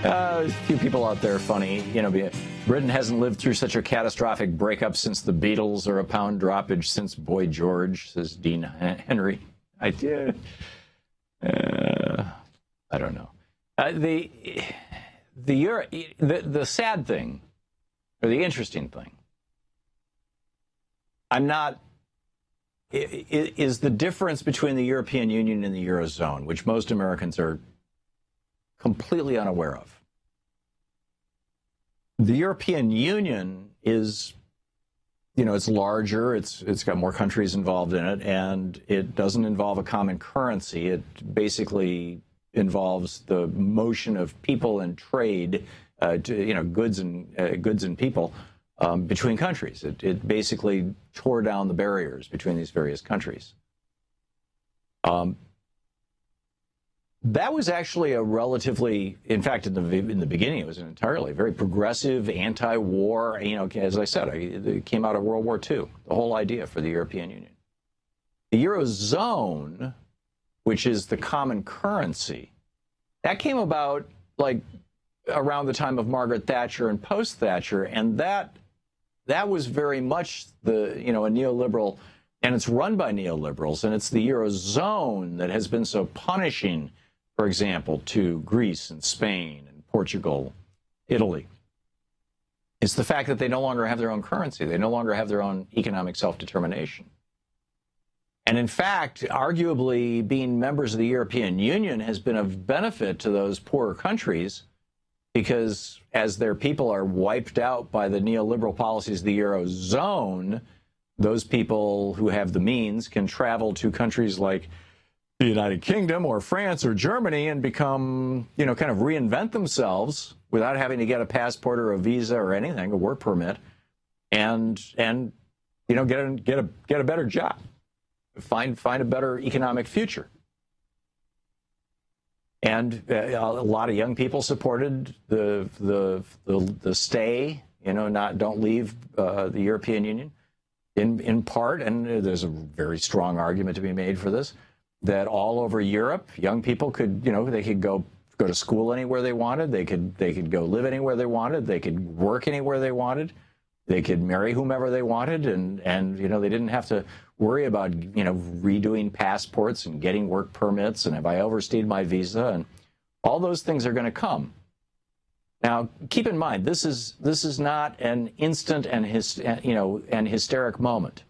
A few people out there funny. You know, Britain hasn't lived through such a catastrophic breakup since the Beatles, or a pound droppage since Boy George, says Dean Henry. I don't know. The sad thing, or the interesting thing, is the difference between the European Union and the Eurozone, which most Americans are completely unaware of. The European Union is, you know, it's larger, it's got more countries involved in it, and it doesn't involve a common currency. It basically involves the motion of people and trade, goods and people between countries. It basically tore down the barriers between these various countries. That was actually a relatively, in fact, in the beginning, it was an entirely very progressive, anti-war. You know, as I said, it came out of World War II. The whole idea for the European Union, the Eurozone, which is the common currency, that came about like around the time of Margaret Thatcher and post-Thatcher, and that was very much a neoliberal, and it's run by neoliberals, and it's the Eurozone that has been so punishing, for example, to Greece and Spain and Portugal, Italy. It's the fact that they no longer have their own currency. They no longer have their own economic self-determination. And in fact, arguably, being members of the European Union has been of benefit to those poorer countries, because as their people are wiped out by the neoliberal policies of the Eurozone, those people who have the means can travel to countries like the United Kingdom or France or Germany and become, kind of reinvent themselves without having to get a passport or a visa or anything, a work permit, and get a better job, find a better economic future. And a lot of young people supported the stay, don't leave the European Union, in part, and there's a very strong argument to be made for this, that all over Europe, young people could, they could go to school anywhere they wanted, they could go live anywhere they wanted, they could work anywhere they wanted, they could marry whomever they wanted, and they didn't have to worry about, redoing passports and getting work permits, and have I overstayed my visa, and all those things are going to come. Now, keep in mind, this is not an instant and hysteric moment.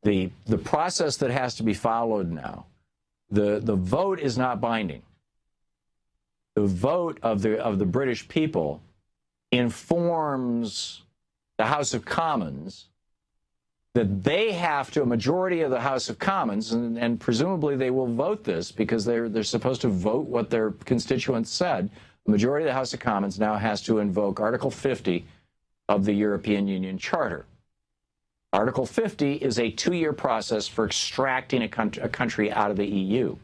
The process that has to be followed now, the vote is not binding. The vote of the British people informs the House of Commons that they have to, a majority of the House of Commons, and presumably they will vote this because they're supposed to vote what their constituents said. The majority of the House of Commons now has to invoke Article 50 of the European Union Charter. Article 50 is a 2-year process for extracting a country out of the EU.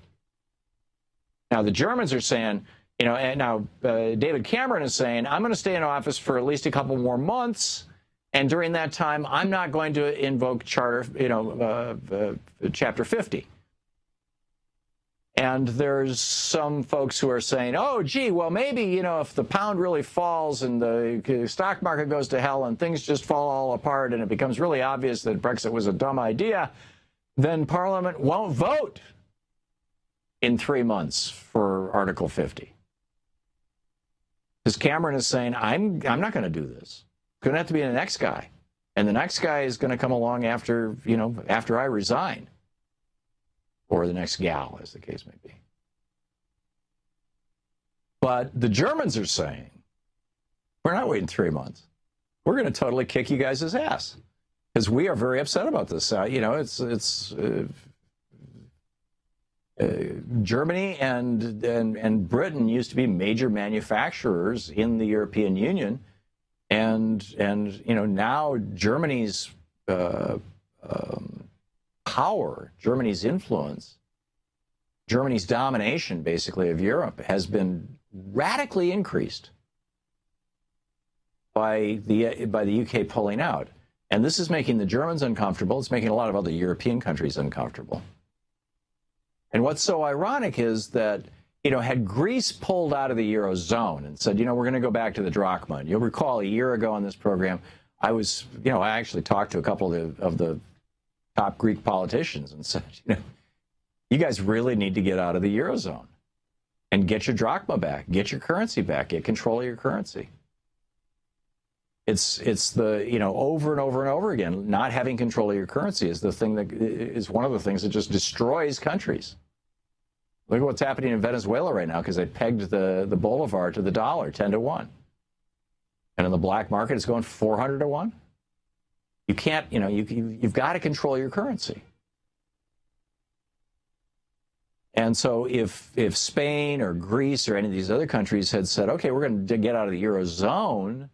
Now, the Germans are saying, David Cameron is saying, I'm going to stay in office for at least a couple more months, and during that time, I'm not going to invoke Chapter 50. And there's some folks who are saying, oh, gee, well, maybe, if the pound really falls and the stock market goes to hell and things just fall all apart and it becomes really obvious that Brexit was a dumb idea, then Parliament won't vote in 3 months for Article 50. Because Cameron is saying, I'm not going to do this. It's going to have to be the next guy. And the next guy is going to come along after I resign. Or the next gal, as the case may be. But the Germans are saying, we're not waiting 3 months. We're going to totally kick you guys' ass. Because we are very upset about this. Germany and Britain used to be major manufacturers in the European Union. And now Germany's power, Germany's influence, Germany's domination, basically, of Europe has been radically increased by the UK pulling out. And this is making the Germans uncomfortable. It's making a lot of other European countries uncomfortable. And what's so ironic is that had Greece pulled out of the Eurozone and said, we're going to go back to the drachma. And you'll recall a year ago on this program, I actually talked to a couple of the top Greek politicians and said, you guys really need to get out of the Eurozone and get your drachma back, get your currency back, get control of your currency. It's the, over and over and over again, not having control of your currency is the thing that is one of the things that just destroys countries. Look at what's happening in Venezuela right now because they pegged the bolivar to the dollar 10-1. And in the black market, it's going 400-1. You can't, you've got to control your currency. And so if Spain or Greece or any of these other countries had said, okay, we're going to get out of the Eurozone,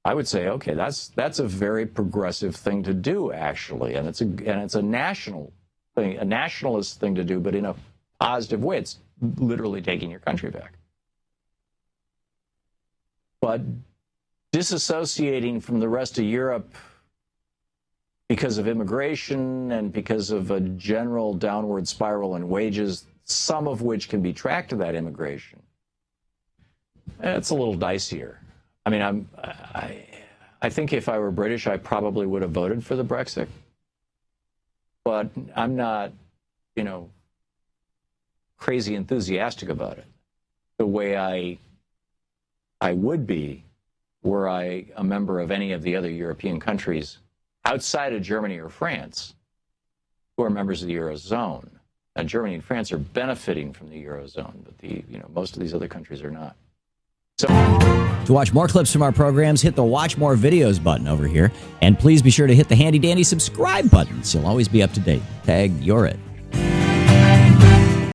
I would say, okay, that's a very progressive thing to do, actually. And it's a national thing, a nationalist thing to do, but in a positive way. It's literally taking your country back. But disassociating from the rest of Europe because of immigration and because of a general downward spiral in wages, some of which can be tracked to that immigration, it's a little dicier. I mean, I think if I were British, I probably would have voted for the Brexit. But I'm not, crazy enthusiastic about it the way I would be were I a member of any of the other European countries outside of Germany or France who are members of the Eurozone. Now, Germany and France are benefiting from the Eurozone, but most of these other countries are not. So, to watch more clips from our programs, hit the Watch More Videos button over here. And please be sure to hit the handy-dandy subscribe button so you'll always be up to date. Tag, you're it.